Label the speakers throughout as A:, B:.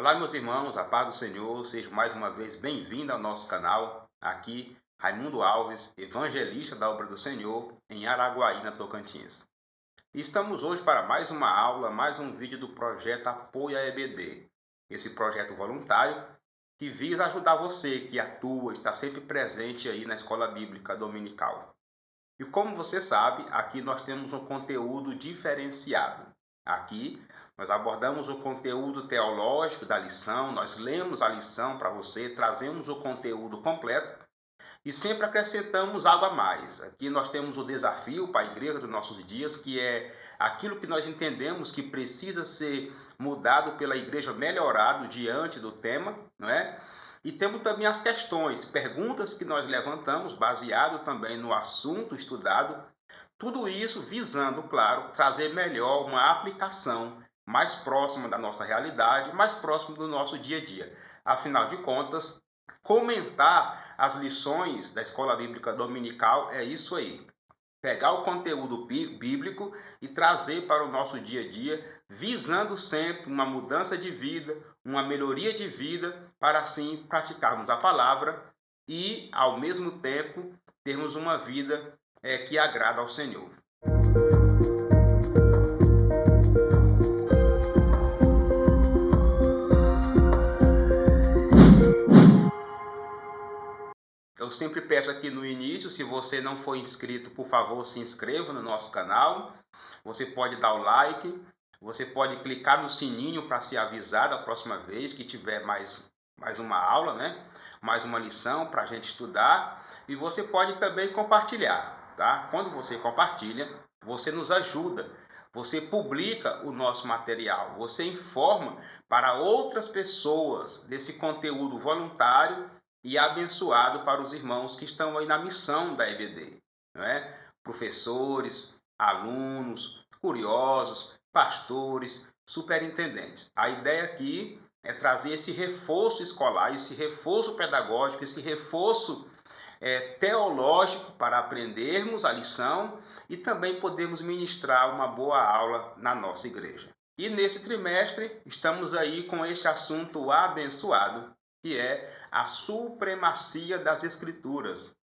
A: Olá, meus irmãos, a paz do Senhor, seja mais uma vez bem-vindo ao nosso canal. Aqui, Raimundo Alves, evangelista da obra do Senhor, em Araguaína, Tocantins. E estamos hoje para mais uma aula, mais um vídeo do projeto Apoio à EBD. Esse projeto voluntário que visa ajudar você que atua, está sempre presente aí na escola bíblica dominical. E como você sabe, aqui nós temos um conteúdo diferenciado. Aqui nós abordamos o conteúdo teológico da lição, nós lemos a lição para você, trazemos o conteúdo completo e sempre acrescentamos algo a mais. Aqui nós temos o desafio para a igreja dos nossos dias, que é aquilo que nós entendemos que precisa ser mudado pela igreja, melhorado diante do tema, não é? E temos também as questões, perguntas que nós levantamos, baseado também no assunto estudado. Tudo isso visando, claro, trazer melhor uma aplicação mais próxima da nossa realidade, mais próxima do nosso dia a dia. Afinal de contas, comentar as lições da Escola Bíblica Dominical é isso aí. Pegar o conteúdo bíblico e trazer para o nosso dia a dia, visando sempre uma mudança de vida, uma melhoria de vida, para assim praticarmos a palavra e, ao mesmo tempo, termos uma vida que agrada ao Senhor. Eu sempre peço aqui no início, se você não for inscrito, por favor, se inscreva no nosso canal. Você pode dar o like, você pode clicar no sininho para ser avisado a próxima vez que tiver mais uma aula, né? Mais uma lição para a gente estudar. E você pode também compartilhar, tá? Quando você compartilha, você nos ajuda. Você publica o nosso material, você informa para outras pessoas desse conteúdo voluntário e abençoado para os irmãos que estão aí na missão da EBD, não é? Professores, alunos, curiosos, pastores, superintendentes. A ideia aqui é trazer esse reforço escolar, esse reforço pedagógico, esse reforço teológico para aprendermos a lição e também podermos ministrar uma boa aula na nossa igreja. E nesse trimestre estamos aí com esse assunto abençoado, que é a supremacia das Escrituras.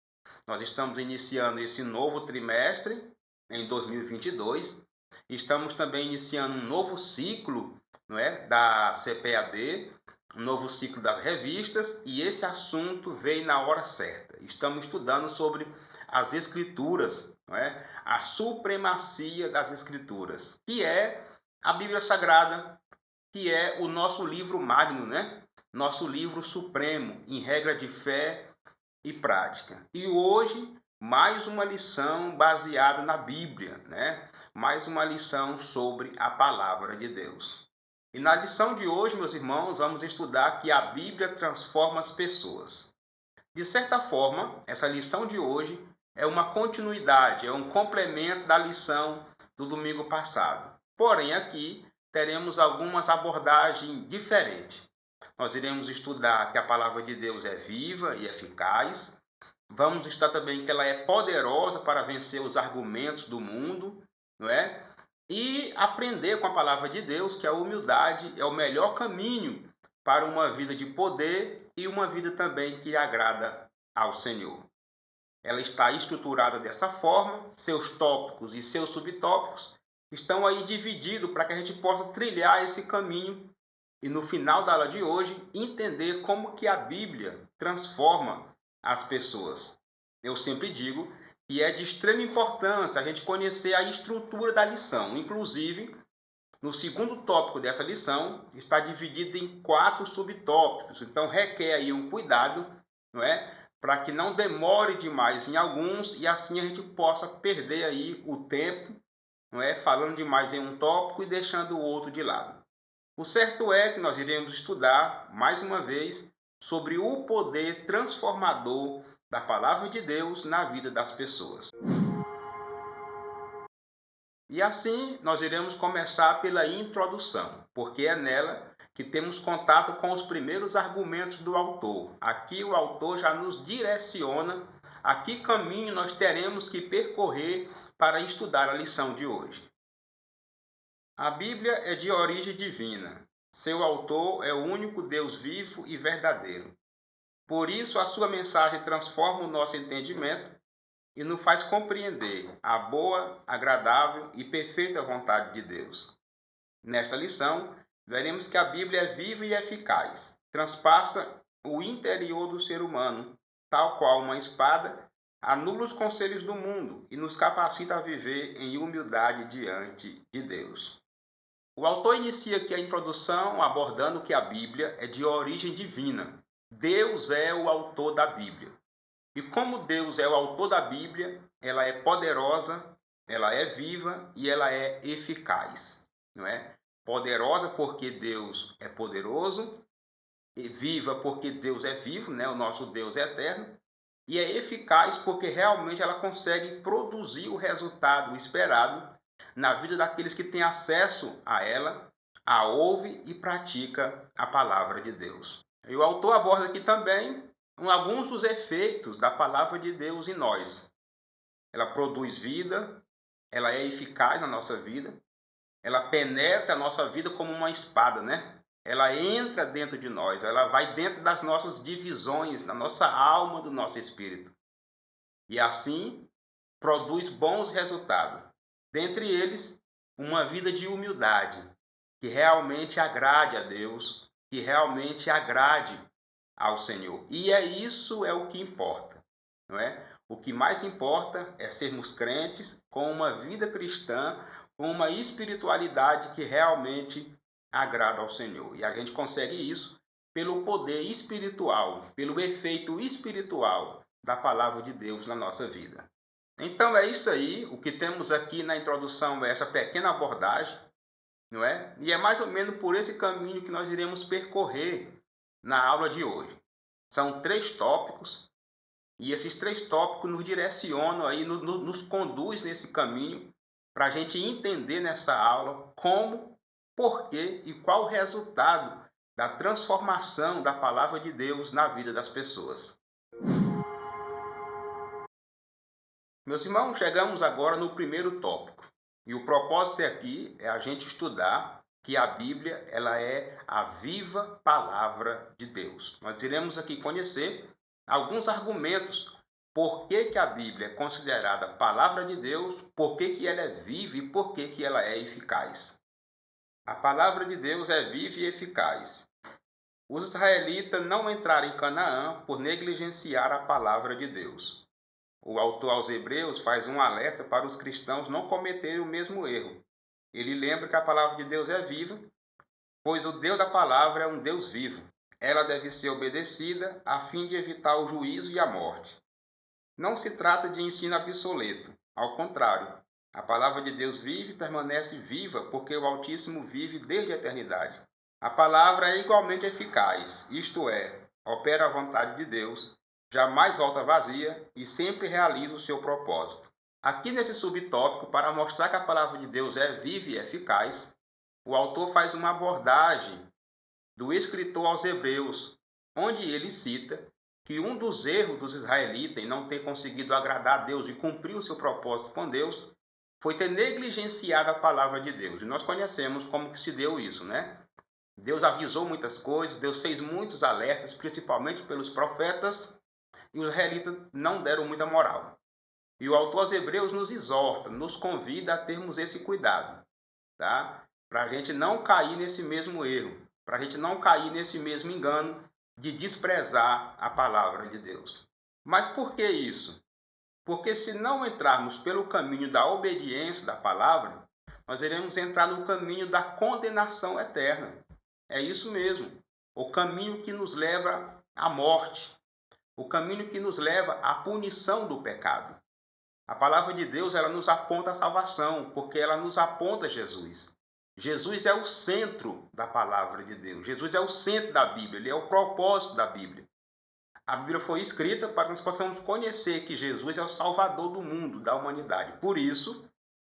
A: Nós estamos iniciando esse novo trimestre em 2022. Estamos também iniciando um novo ciclo, não é, da CPAD, um novo ciclo das revistas, e esse assunto veio na hora certa. Estamos estudando sobre as Escrituras, não é? A supremacia das Escrituras, que é a Bíblia Sagrada, que é o nosso livro magno, né? Nosso livro supremo, em regra de fé e prática. E hoje, mais uma lição baseada na Bíblia, né? Mais uma lição sobre a palavra de Deus. E na lição de hoje, meus irmãos, vamos estudar que a Bíblia transforma as pessoas. De certa forma, essa lição de hoje é uma continuidade, é um complemento da lição do domingo passado. Porém, aqui teremos algumas abordagens diferentes. Nós iremos estudar que a palavra de Deus é viva e eficaz. Vamos estudar também que ela é poderosa para vencer os argumentos do mundo, não é? E aprender com a palavra de Deus que a humildade é o melhor caminho para uma vida de poder e uma vida também que agrada ao Senhor. Ela está estruturada dessa forma, seus tópicos e seus subtópicos estão aí divididos para que a gente possa trilhar esse caminho e no final da aula de hoje entender como que a Bíblia transforma as pessoas. Eu sempre digo que é de extrema importância a gente conhecer a estrutura da lição. Inclusive, no segundo tópico dessa lição, está dividido em 4 subtópicos. Então, requer aí um cuidado, não é? Para que não demore demais em alguns e assim a gente possa perder aí o tempo, não é? Falando demais em um tópico e deixando o outro de lado. O certo é que nós iremos estudar, mais uma vez, sobre o poder transformador da palavra de Deus na vida das pessoas. E assim, nós iremos começar pela introdução, porque é nela que temos contato com os primeiros argumentos do autor. Aqui o autor já nos direciona a que caminho nós teremos que percorrer para estudar a lição de hoje. A Bíblia é de origem divina. Seu autor é o único Deus vivo e verdadeiro. Por isso, a sua mensagem transforma o nosso entendimento e nos faz compreender a boa, agradável e perfeita vontade de Deus. Nesta lição, veremos que a Bíblia é viva e eficaz, transpassa o interior do ser humano, tal qual uma espada, anula os conselhos do mundo e nos capacita a viver em humildade diante de Deus. O autor inicia aqui a introdução abordando que a Bíblia é de origem divina. Deus é o autor da Bíblia. E como Deus é o autor da Bíblia, ela é poderosa, ela é viva e ela é eficaz, não é? Poderosa porque Deus é poderoso, e viva porque Deus é vivo, né? O nosso Deus é eterno, e é eficaz porque realmente ela consegue produzir o resultado esperado na vida daqueles que têm acesso a ela, a ouve e pratica a palavra de Deus. E o autor aborda aqui também alguns dos efeitos da palavra de Deus em nós. Ela produz vida, ela é eficaz na nossa vida, ela penetra a nossa vida como uma espada, né? Ela entra dentro de nós, ela vai dentro das nossas divisões, da nossa alma, do nosso espírito. E assim produz bons resultados. Dentre eles, uma vida de humildade, que realmente agrade a Deus, que realmente agrade ao Senhor. E isso é o que importa, não é? O que mais importa é sermos crentes com uma vida cristã, com uma espiritualidade que realmente agrada ao Senhor. E a gente consegue isso pelo poder espiritual, pelo efeito espiritual da palavra de Deus na nossa vida. Então é isso aí, o que temos aqui na introdução é essa pequena abordagem, não é? E é mais ou menos por esse caminho que nós iremos percorrer na aula de hoje. São 3 tópicos, e esses 3 tópicos nos direcionam aí, nos conduz nesse caminho para a gente entender nessa aula como, porquê e qual o resultado da transformação da palavra de Deus na vida das pessoas. Meus irmãos, chegamos agora no primeiro tópico. E o propósito aqui é a gente estudar que a Bíblia ela é a viva palavra de Deus. Nós iremos aqui conhecer alguns argumentos por que a Bíblia é considerada palavra de Deus, por que ela é viva e por que ela é eficaz. A palavra de Deus é viva e eficaz. Os israelitas não entraram em Canaã por negligenciar a palavra de Deus. O autor aos Hebreus faz um alerta para os cristãos não cometerem o mesmo erro. Ele lembra que a palavra de Deus é viva, pois o Deus da palavra é um Deus vivo. Ela deve ser obedecida a fim de evitar o juízo e a morte. Não se trata de ensino obsoleto, ao contrário. A palavra de Deus vive e permanece viva porque o Altíssimo vive desde a eternidade. A palavra é igualmente eficaz, isto é, opera a vontade de Deus, jamais volta vazia e sempre realiza o seu propósito. Aqui nesse subtópico, para mostrar que a palavra de Deus é viva e eficaz, o autor faz uma abordagem do escritor aos Hebreus, onde ele cita que um dos erros dos israelitas em não ter conseguido agradar a Deus e cumprir o seu propósito com Deus foi ter negligenciado a palavra de Deus. E nós conhecemos como que se deu isso, né? Deus avisou muitas coisas, Deus fez muitos alertas, principalmente pelos profetas, e os israelitas não deram muita moral. E o autor aos Hebreus nos exorta, nos convida a termos esse cuidado, tá? Para a gente não cair nesse mesmo erro, para a gente não cair nesse mesmo engano de desprezar a palavra de Deus. Mas por que isso? Porque se não entrarmos pelo caminho da obediência da palavra, nós iremos entrar no caminho da condenação eterna. É isso mesmo, o caminho que nos leva à morte, o caminho que nos leva à punição do pecado. A palavra de Deus ela nos aponta a salvação, porque ela nos aponta Jesus. Jesus é o centro da palavra de Deus. Jesus é o centro da Bíblia, ele é o propósito da Bíblia. A Bíblia foi escrita para que nós possamos conhecer que Jesus é o Salvador do mundo, da humanidade. Por isso,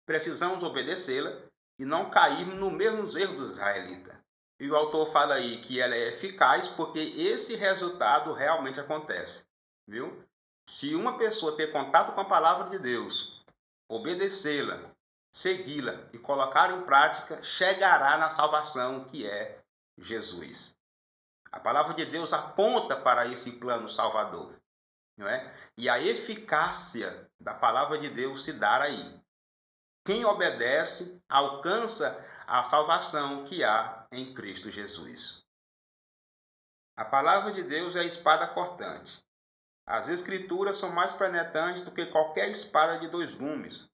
A: precisamos obedecê-la e não cairmos no mesmo erro dos israelitas. E o autor fala aí que ela é eficaz porque esse resultado realmente acontece, viu? Se uma pessoa ter contato com a palavra de Deus, obedecê-la, segui-la e colocar em prática, chegará na salvação que é Jesus. A palavra de Deus aponta para esse plano salvador, não é? E a eficácia da palavra de Deus se dá aí. Quem obedece alcança a salvação que há em Cristo Jesus. A palavra de Deus é a espada cortante. As escrituras são mais penetrantes do que qualquer espada de dois gumes.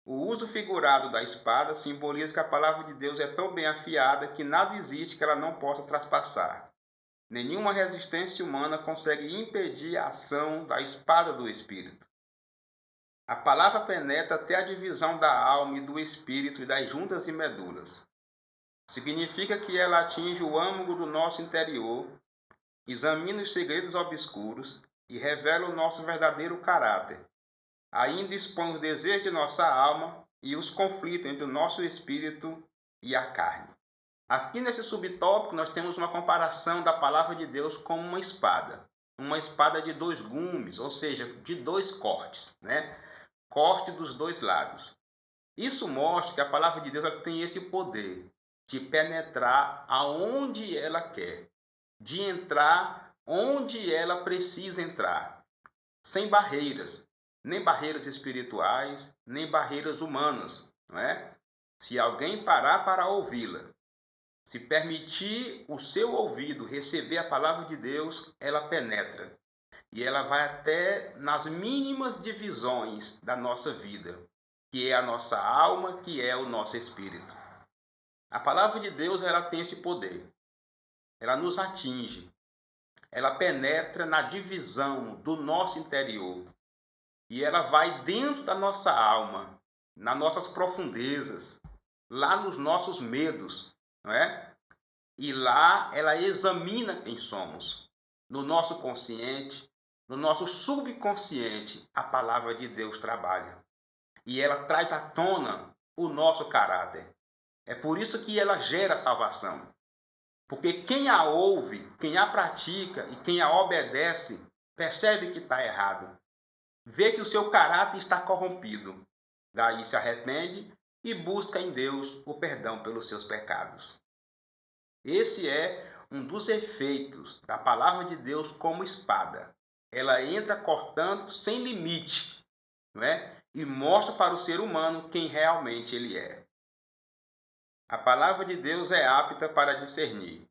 A: O uso figurado da espada simboliza que a palavra de Deus é tão bem afiada que nada existe que ela não possa traspassar. Nenhuma resistência humana consegue impedir a ação da espada do Espírito. A palavra penetra até a divisão da alma e do espírito e das juntas e medulas. Significa que ela atinge o âmago do nosso interior, examina os segredos obscuros e revela o nosso verdadeiro caráter. Ainda expõe os desejos de nossa alma e os conflitos entre o nosso espírito e a carne. Aqui nesse subtópico nós temos uma comparação da palavra de Deus com uma espada de dois gumes, ou seja, de dois cortes, né? Corte dos dois lados. Isso mostra que a palavra de Deus tem esse poder de penetrar aonde ela quer, de entrar onde ela precisa entrar, sem barreiras, nem barreiras espirituais, nem barreiras humanas, não é? Se alguém parar para ouvi-la, se permitir o seu ouvido receber a palavra de Deus, ela penetra. E ela vai até nas mínimas divisões da nossa vida, que é a nossa alma, que é o nosso espírito. A palavra de Deus, ela tem esse poder. Ela nos atinge. Ela penetra na divisão do nosso interior. E ela vai dentro da nossa alma, nas nossas profundezas, lá nos nossos medos, não é? E lá ela examina quem somos. No nosso consciente, no nosso subconsciente, a palavra de Deus trabalha. E ela traz à tona o nosso caráter. É por isso que ela gera salvação. Porque quem a ouve, quem a pratica e quem a obedece, percebe que está errado. Vê que o seu caráter está corrompido. Daí se arrepende e busca em Deus o perdão pelos seus pecados. Esse é um dos efeitos da palavra de Deus como espada. Ela entra cortando sem limite, não é? E mostra para o ser humano quem realmente ele é. A palavra de Deus é apta para discernir.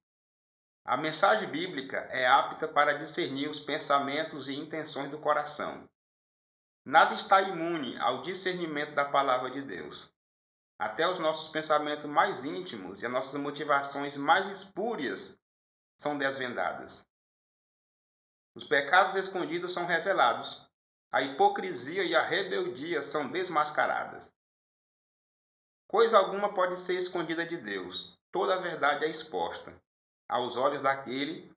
A: A mensagem bíblica é apta para discernir os pensamentos e intenções do coração. Nada está imune ao discernimento da palavra de Deus. Até os nossos pensamentos mais íntimos e as nossas motivações mais espúrias são desvendadas. Os pecados escondidos são revelados. A hipocrisia e a rebeldia são desmascaradas. Coisa alguma pode ser escondida de Deus. Toda a verdade é exposta aos olhos daquele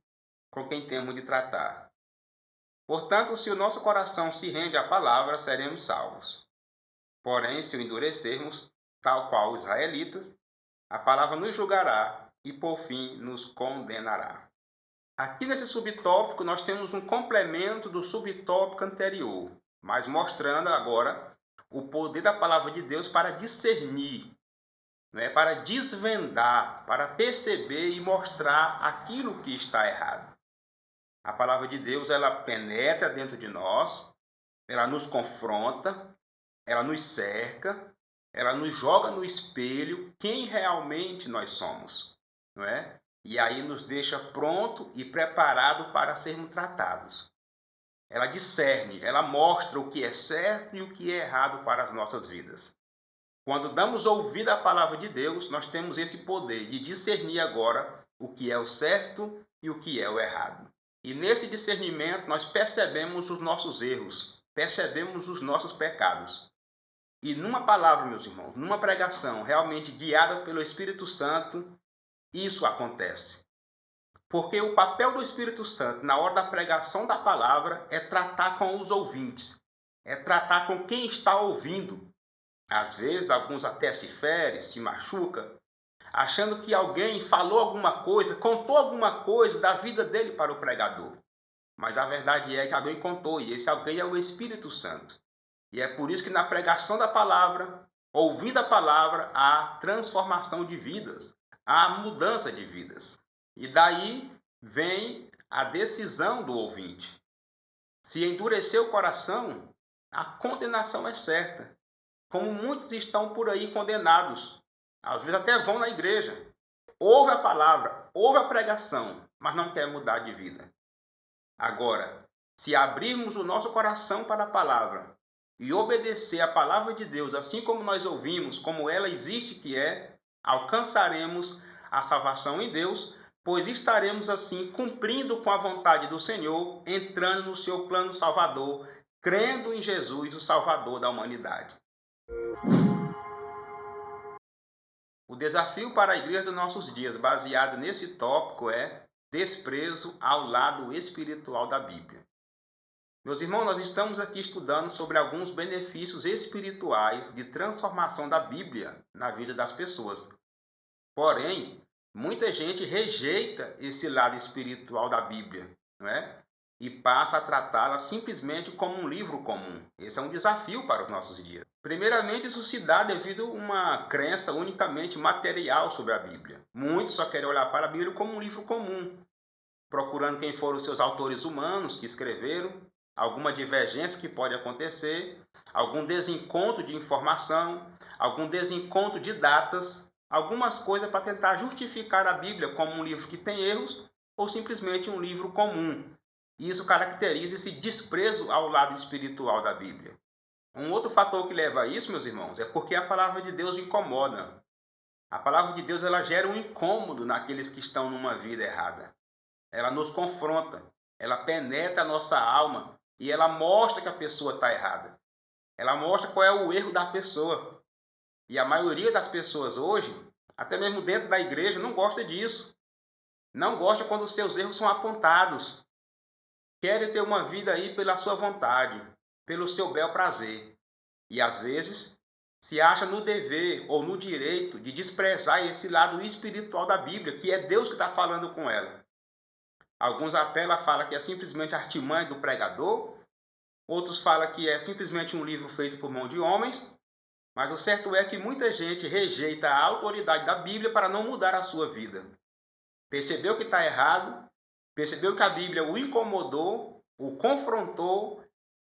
A: com quem temos de tratar. Portanto, se o nosso coração se rende à palavra, seremos salvos. Porém, se o endurecermos, tal qual os israelitas, a palavra nos julgará e, por fim, nos condenará. Aqui nesse subtópico, nós temos um complemento do subtópico anterior, mas mostrando agora o poder da palavra de Deus para discernir, né, para desvendar, para perceber e mostrar aquilo que está errado. A palavra de Deus, ela penetra dentro de nós, ela nos confronta, ela nos cerca, ela nos joga no espelho quem realmente nós somos, não é? E aí nos deixa pronto e preparado para sermos tratados. Ela discerne, ela mostra o que é certo e o que é errado para as nossas vidas. Quando damos ouvido à palavra de Deus, nós temos esse poder de discernir agora o que é o certo e o que é o errado. E nesse discernimento nós percebemos os nossos erros, percebemos os nossos pecados. E numa palavra, meus irmãos, numa pregação realmente guiada pelo Espírito Santo, isso acontece. Porque o papel do Espírito Santo na hora da pregação da palavra é tratar com os ouvintes, é tratar com quem está ouvindo. Às vezes, alguns até se ferem, se machucam, achando que alguém falou alguma coisa, contou alguma coisa da vida dele para o pregador. Mas a verdade é que alguém contou, e esse alguém é o Espírito Santo. E é por isso que na pregação da palavra, ouvindo a palavra, há transformação de vidas, à mudança de vidas. E daí vem a decisão do ouvinte. Se endurecer o coração, a condenação é certa. Como muitos estão por aí condenados, às vezes até vão na igreja, ouve a palavra, ouve a pregação, mas não quer mudar de vida. Agora, se abrirmos o nosso coração para a palavra e obedecer a palavra de Deus, assim como nós ouvimos, como ela existe que é, alcançaremos a salvação em Deus, pois estaremos assim cumprindo com a vontade do Senhor, entrando no seu plano salvador, crendo em Jesus, o Salvador da humanidade. O desafio para a igreja dos nossos dias, baseado nesse tópico, é desprezo ao lado espiritual da Bíblia. Meus irmãos, nós estamos aqui estudando sobre alguns benefícios espirituais de transformação da Bíblia na vida das pessoas. Porém, muita gente rejeita esse lado espiritual da Bíblia, não é? E passa a tratá-la simplesmente como um livro comum. Esse é um desafio para os nossos dias. Primeiramente, isso se dá devido a uma crença unicamente material sobre a Bíblia. Muitos só querem olhar para a Bíblia como um livro comum, procurando quem foram os seus autores humanos que escreveram, alguma divergência que pode acontecer, algum desencontro de informação, algum desencontro de datas, algumas coisas para tentar justificar a Bíblia como um livro que tem erros ou simplesmente um livro comum. E isso caracteriza esse desprezo ao lado espiritual da Bíblia. Um outro fator que leva a isso, meus irmãos, é porque a palavra de Deus incomoda. A palavra de Deus ela gera um incômodo naqueles que estão numa vida errada. Ela nos confronta, ela penetra a nossa alma e ela mostra que a pessoa está errada. Ela mostra qual é o erro da pessoa. E a maioria das pessoas hoje, até mesmo dentro da igreja, não gosta disso. Não gosta quando os seus erros são apontados. Querem ter uma vida aí pela sua vontade, pelo seu bel prazer. E às vezes se acha no dever ou no direito de desprezar esse lado espiritual da Bíblia, que é Deus que está falando com ela. Alguns apelam, falam que é simplesmente artimanha do pregador, outros falam que é simplesmente um livro feito por mão de homens, mas o certo é que muita gente rejeita a autoridade da Bíblia para não mudar a sua vida. Percebeu que está errado, percebeu que a Bíblia o incomodou, o confrontou,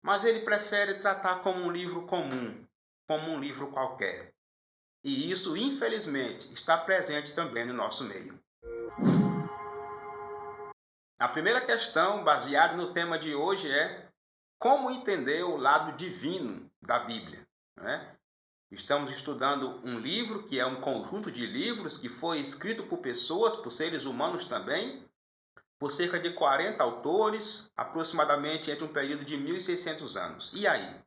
A: mas ele prefere tratar como um livro comum, como um livro qualquer. E isso, infelizmente, está presente também no nosso meio. A primeira questão, baseada no tema de hoje, é como entender o lado divino da Bíblia, né? Estamos estudando um livro que é um conjunto de livros que foi escrito por pessoas, por seres humanos também, por cerca de 40 autores, aproximadamente entre um período de 1.600 anos. E aí?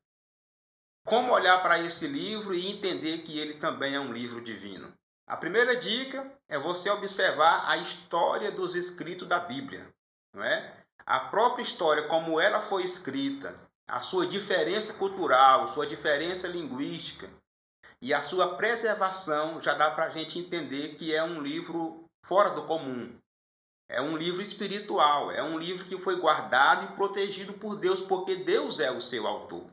A: Como olhar para esse livro e entender que ele também é um livro divino? A primeira dica é você observar a história dos escritos da Bíblia, não é? A própria história, como ela foi escrita, a sua diferença cultural, sua diferença linguística e a sua preservação já dá para a gente entender que é um livro fora do comum. É um livro espiritual, é um livro que foi guardado e protegido por Deus, porque Deus é o seu autor,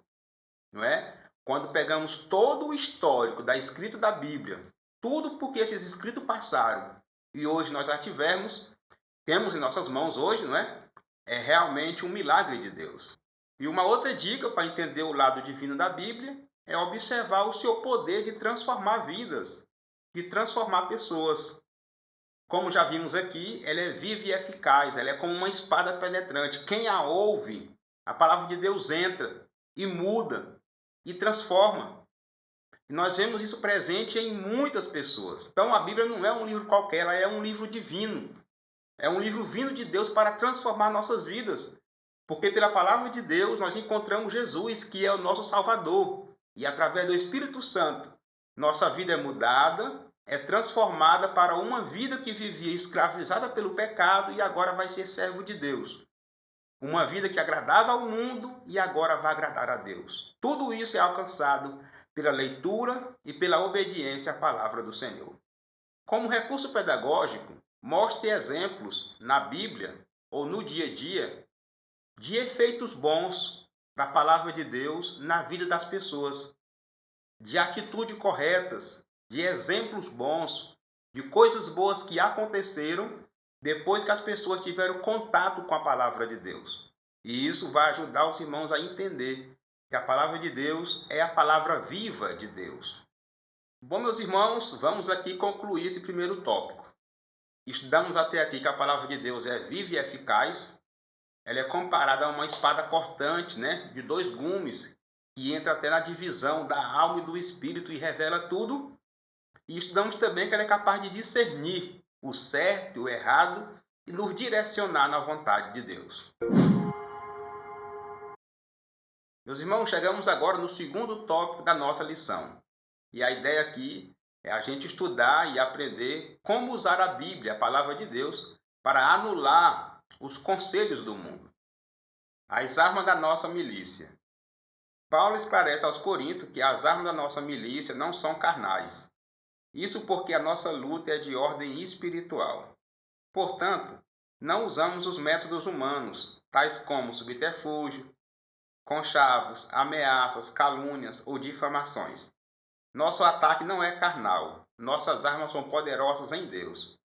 A: não é? Quando pegamos todo o histórico da escrita da Bíblia, tudo porque esses escritos passaram e hoje nós já temos em nossas mãos hoje, não é? É realmente um milagre de Deus. E uma outra dica para entender o lado divino da Bíblia é observar o seu poder de transformar vidas, de transformar pessoas. Como já vimos aqui, ela é viva e eficaz, ela é como uma espada penetrante. Quem a ouve, a palavra de Deus entra e muda e transforma. E nós vemos isso presente em muitas pessoas. Então a Bíblia não é um livro qualquer, ela é um livro divino. É um livro vindo de Deus para transformar nossas vidas. Porque pela palavra de Deus nós encontramos Jesus, que é o nosso Salvador. E através do Espírito Santo, nossa vida é mudada, é transformada para uma vida que vivia escravizada pelo pecado e agora vai ser servo de Deus. Uma vida que agradava ao mundo e agora vai agradar a Deus. Tudo isso é alcançado pela leitura e pela obediência à palavra do Senhor. Como recurso pedagógico, mostre exemplos na Bíblia ou no dia a dia de efeitos bons da palavra de Deus na vida das pessoas, de atitudes corretas, de exemplos bons, de coisas boas que aconteceram depois que as pessoas tiveram contato com a palavra de Deus. E isso vai ajudar os irmãos a entender que a palavra de Deus é a palavra viva de Deus. Bom, meus irmãos, vamos aqui concluir esse primeiro tópico. Estudamos até aqui que a palavra de Deus é viva e eficaz. Ela é comparada a uma espada cortante, de 2 gumes, que entra até na divisão da alma e do espírito e revela tudo. E estudamos também que ela é capaz de discernir o certo e o errado e nos direcionar na vontade de Deus. Meus irmãos, chegamos agora no segundo tópico da nossa lição. E a ideia aqui é a gente estudar e aprender como usar a Bíblia, a palavra de Deus, para anular os conselhos do mundo. As armas da nossa milícia. Paulo esclarece aos Coríntios que as armas da nossa milícia não são carnais. Isso porque a nossa luta é de ordem espiritual. Portanto, não usamos os métodos humanos, tais como subterfúgio, conchavos, ameaças, calúnias ou difamações. Nosso ataque não é carnal, nossas armas são poderosas em Deus.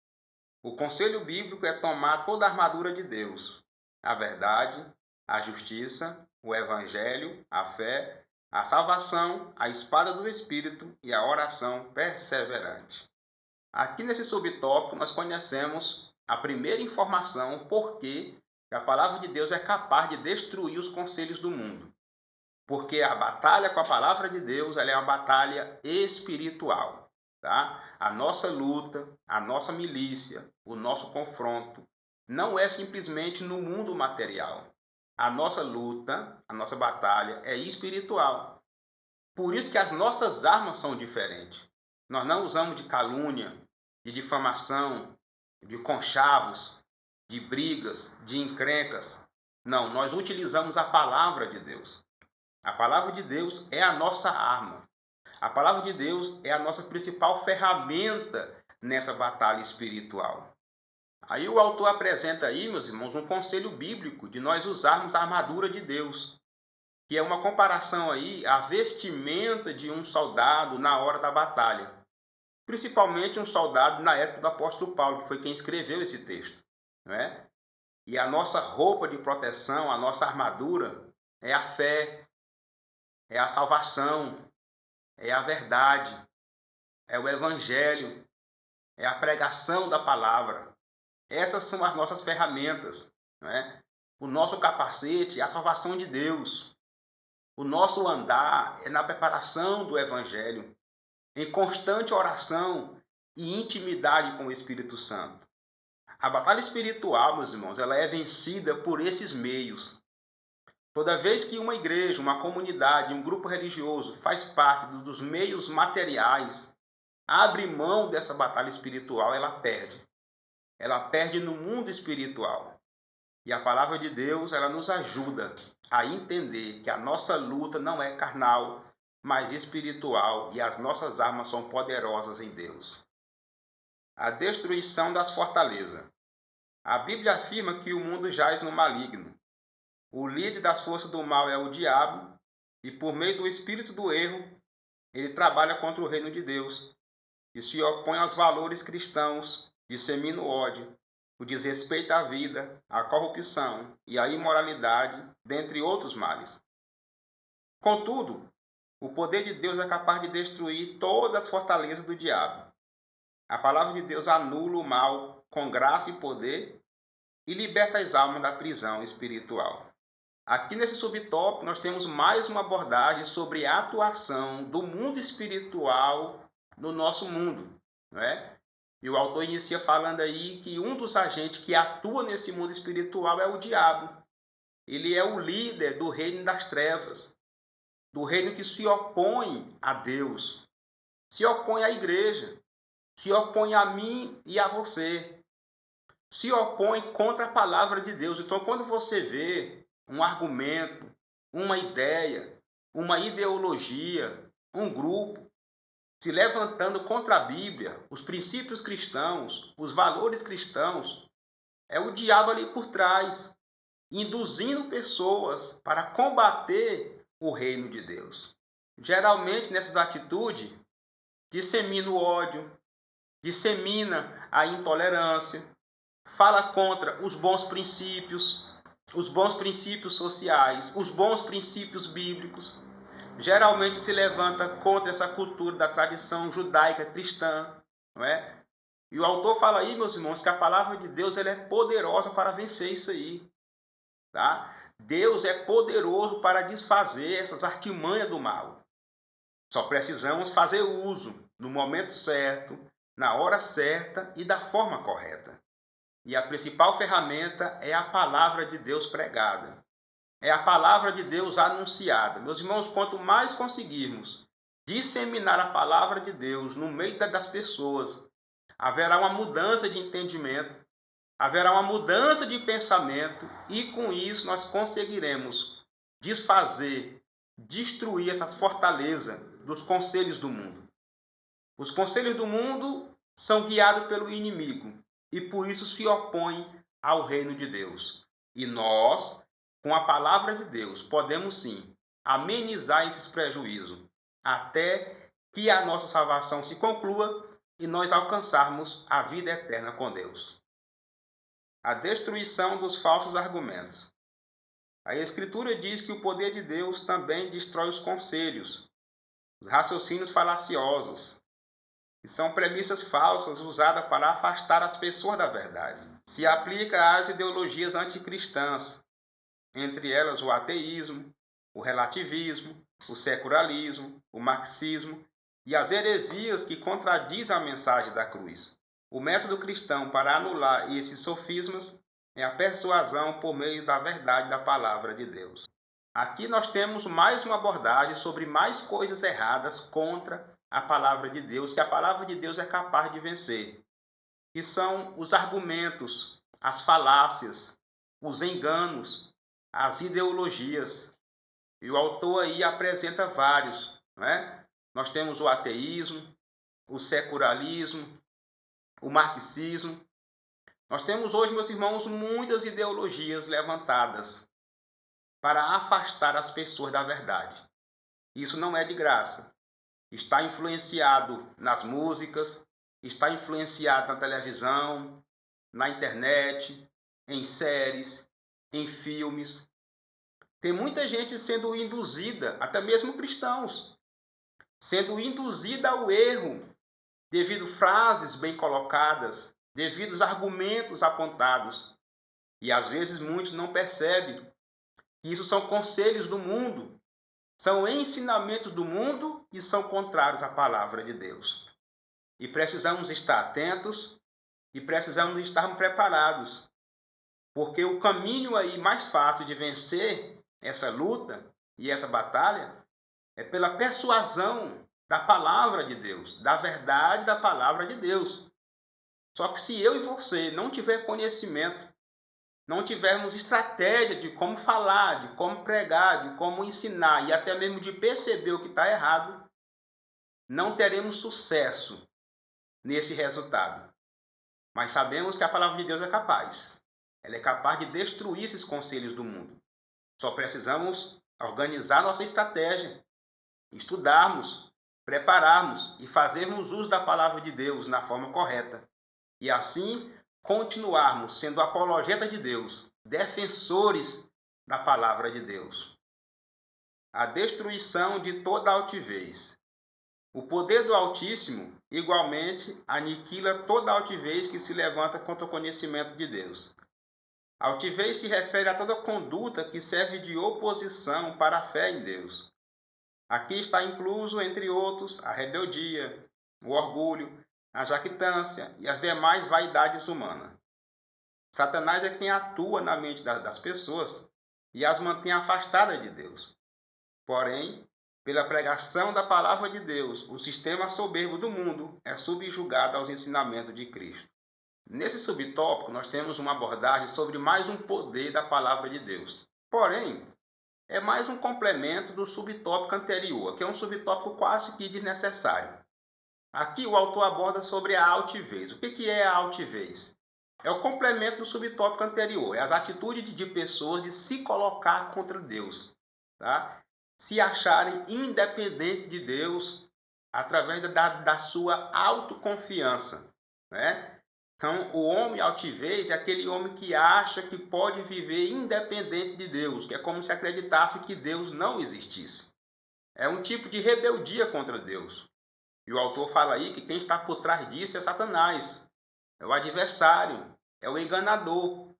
A: O conselho bíblico é tomar toda a armadura de Deus, a verdade, a justiça, o evangelho, a fé, a salvação, a espada do Espírito e a oração perseverante. Aqui nesse subtópico nós conhecemos a primeira informação por que a palavra de Deus é capaz de destruir os conselhos do mundo. Porque a batalha com a palavra de Deus ela é uma batalha espiritual. Tá? A nossa luta, a nossa milícia, o nosso confronto não é simplesmente no mundo material. A nossa luta, a nossa batalha é espiritual. Por isso que as nossas armas são diferentes. Nós não usamos de calúnia, de difamação, de conchavos, de brigas, de encrencas. Não, nós utilizamos a palavra de Deus. A palavra de Deus é a nossa arma. A palavra de Deus é a nossa principal ferramenta nessa batalha espiritual. Aí o autor apresenta aí, meus irmãos, um conselho bíblico de nós usarmos a armadura de Deus, que é uma comparação aí à vestimenta de um soldado na hora da batalha. Principalmente um soldado na época do apóstolo Paulo, que foi quem escreveu esse texto. Não é? E a nossa roupa de proteção, a nossa armadura, é a fé, é a salvação, é a verdade, é o evangelho, é a pregação da palavra. Essas são as nossas ferramentas. Não é? O nosso capacete é a salvação de Deus. O nosso andar é na preparação do evangelho, em constante oração e intimidade com o Espírito Santo. A batalha espiritual, meus irmãos, ela é vencida por esses meios. Toda vez que uma igreja, uma comunidade, um grupo religioso faz parte dos meios materiais, abre mão dessa batalha espiritual, ela perde. Ela perde no mundo espiritual. E a palavra de Deus, ela nos ajuda a entender que a nossa luta não é carnal, mas espiritual, e as nossas armas são poderosas em Deus. A destruição das fortalezas. A Bíblia afirma que o mundo jaz no maligno. O líder das forças do mal é o diabo, e por meio do espírito do erro, ele trabalha contra o reino de Deus, e se opõe aos valores cristãos, dissemina o ódio, o desrespeito à vida, a corrupção e a imoralidade, dentre outros males. Contudo, o poder de Deus é capaz de destruir todas as fortalezas do diabo. A palavra de Deus anula o mal com graça e poder e liberta as almas da prisão espiritual. Aqui nesse subtópico nós temos mais uma abordagem sobre a atuação do mundo espiritual no nosso mundo. Não é? E o autor inicia falando aí que um dos agentes que atua nesse mundo espiritual é o diabo. Ele é o líder do reino das trevas, do reino que se opõe a Deus, se opõe à igreja, se opõe a mim e a você, se opõe contra a palavra de Deus. Então, quando você vê um argumento, uma ideia, uma ideologia, um grupo se levantando contra a Bíblia, os princípios cristãos, os valores cristãos, é o diabo ali por trás, induzindo pessoas para combater o reino de Deus. Geralmente, nessas atitudes, dissemina o ódio, dissemina a intolerância, fala contra os bons princípios sociais, os bons princípios bíblicos. Geralmente se levanta contra essa cultura da tradição judaica cristã, não é? E o autor fala aí, meus irmãos, que a palavra de Deus ela é poderosa para vencer isso aí, tá? Deus é poderoso para desfazer essas artimanhas do mal. Só precisamos fazer uso no momento certo, na hora certa e da forma correta. E a principal ferramenta é a palavra de Deus pregada. É a palavra de Deus anunciada. Meus irmãos, quanto mais conseguirmos disseminar a palavra de Deus no meio das pessoas, haverá uma mudança de entendimento, haverá uma mudança de pensamento e com isso nós conseguiremos desfazer, destruir essas fortalezas dos conselhos do mundo. Os conselhos do mundo são guiados pelo inimigo e por isso se opõem ao reino de Deus. E nós, com a palavra de Deus, podemos sim amenizar esses prejuízos até que a nossa salvação se conclua e nós alcançarmos a vida eterna com Deus. A destruição dos falsos argumentos. A Escritura diz que o poder de Deus também destrói os conselhos, os raciocínios falaciosos, que são premissas falsas usadas para afastar as pessoas da verdade. Se aplica às ideologias anticristãs, entre elas o ateísmo, o relativismo, o secularismo, o marxismo e as heresias que contradizem a mensagem da cruz. O método cristão para anular esses sofismas é a persuasão por meio da verdade da palavra de Deus. Aqui nós temos mais uma abordagem sobre mais coisas erradas contra a palavra de Deus, que a palavra de Deus é capaz de vencer. Que são os argumentos, as falácias, os enganos, as ideologias. E o autor aí apresenta vários, não é? Nós temos o ateísmo, o secularismo, o marxismo. Nós temos hoje, meus irmãos, muitas ideologias levantadas para afastar as pessoas da verdade. Isso não é de graça. Está influenciado nas músicas, está influenciado na televisão, na internet, em séries, em filmes. Tem muita gente sendo induzida, até mesmo cristãos, sendo induzida ao erro devido frases bem colocadas, devido aos argumentos apontados. E às vezes muitos não percebem que isso são conselhos do mundo, são ensinamentos do mundo e são contrários à palavra de Deus. E precisamos estar atentos e precisamos estar preparados, porque o caminho aí mais fácil de vencer essa luta e essa batalha é pela persuasão da palavra de Deus, da verdade da palavra de Deus. Só que se eu e você não tiver conhecimento, não tivermos estratégia de como falar, de como pregar, de como ensinar e até mesmo de perceber o que está errado, não teremos sucesso nesse resultado. Mas sabemos que a palavra de Deus é capaz. Ela é capaz de destruir esses conselhos do mundo. Só precisamos organizar nossa estratégia, estudarmos, prepararmos e fazermos uso da palavra de Deus na forma correta. E assim continuarmos sendo apologetas de Deus, defensores da palavra de Deus. A destruição de toda altivez. O poder do Altíssimo, igualmente, aniquila toda altivez que se levanta contra o conhecimento de Deus. Altivez se refere a toda conduta que serve de oposição para a fé em Deus. Aqui está incluso, entre outros, a rebeldia, o orgulho, a jactância e as demais vaidades humanas. Satanás é quem atua na mente das pessoas e as mantém afastadas de Deus. Porém, pela pregação da palavra de Deus, o sistema soberbo do mundo é subjugado aos ensinamentos de Cristo. Nesse subtópico, nós temos uma abordagem sobre mais um poder da palavra de Deus. Porém, é mais um complemento do subtópico anterior, que é um subtópico quase que desnecessário. Aqui o autor aborda sobre a altivez. O que é a altivez? É o complemento do subtópico anterior, é as atitudes de pessoas de se colocar contra Deus, tá? Se acharem independentes de Deus através da sua autoconfiança. né? Então, o homem altivez é aquele homem que acha que pode viver independente de Deus, que é como se acreditasse que Deus não existisse. É um tipo de rebeldia contra Deus. E o autor fala aí que quem está por trás disso é Satanás, é o adversário, é o enganador,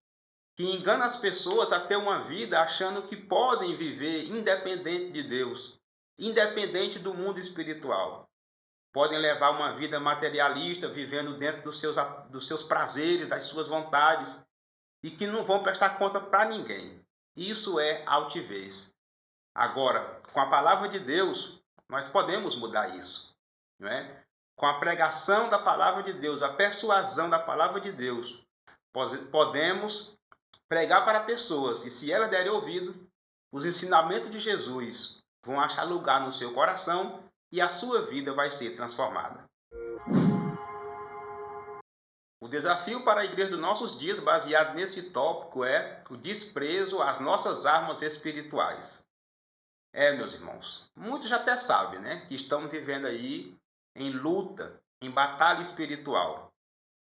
A: que engana as pessoas a ter uma vida achando que podem viver independente de Deus, independente do mundo espiritual. Podem levar uma vida materialista, vivendo dentro dos seus prazeres, das suas vontades, e que não vão prestar conta para ninguém. Isso é altivez. Agora, com a palavra de Deus, nós podemos mudar isso, não é? Com a pregação da palavra de Deus, a persuasão da palavra de Deus, podemos pregar para pessoas, e se elas derem ouvido, os ensinamentos de Jesus vão achar lugar no seu coração e a sua vida vai ser transformada. O desafio para a igreja dos nossos dias, baseado nesse tópico, é o desprezo às nossas armas espirituais. Meus irmãos, muitos já até sabem, né, que estamos vivendo aí em luta, em batalha espiritual.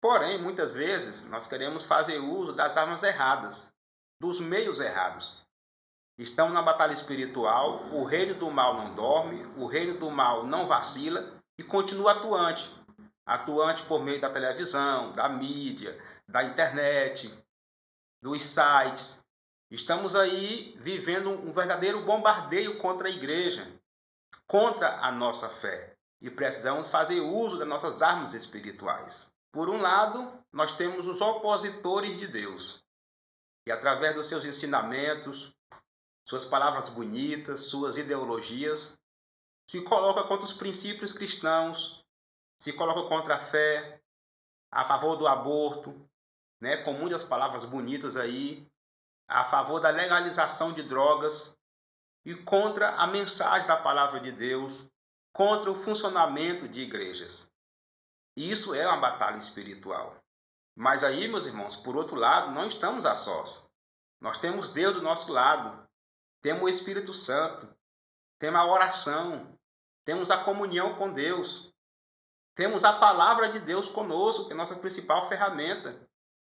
A: Porém, muitas vezes, nós queremos fazer uso das armas erradas, dos meios errados. Estamos na batalha espiritual, o reino do mal não dorme, o reino do mal não vacila e continua atuante. Atuante por meio da televisão, da mídia, da internet, dos sites. Estamos aí vivendo um verdadeiro bombardeio contra a igreja, contra a nossa fé. E precisamos fazer uso das nossas armas espirituais. Por um lado, nós temos os opositores de Deus, que através dos seus ensinamentos, suas palavras bonitas, suas ideologias, se colocam contra os princípios cristãos, se colocam contra a fé, a favor do aborto, né, com muitas palavras bonitas aí, a favor da legalização de drogas e contra a mensagem da palavra de Deus, contra o funcionamento de igrejas. Isso é uma batalha espiritual. Mas aí, meus irmãos, por outro lado, não estamos a sós. Nós temos Deus do nosso lado, temos o Espírito Santo, temos a oração, temos a comunhão com Deus, temos a palavra de Deus conosco, que é a nossa principal ferramenta,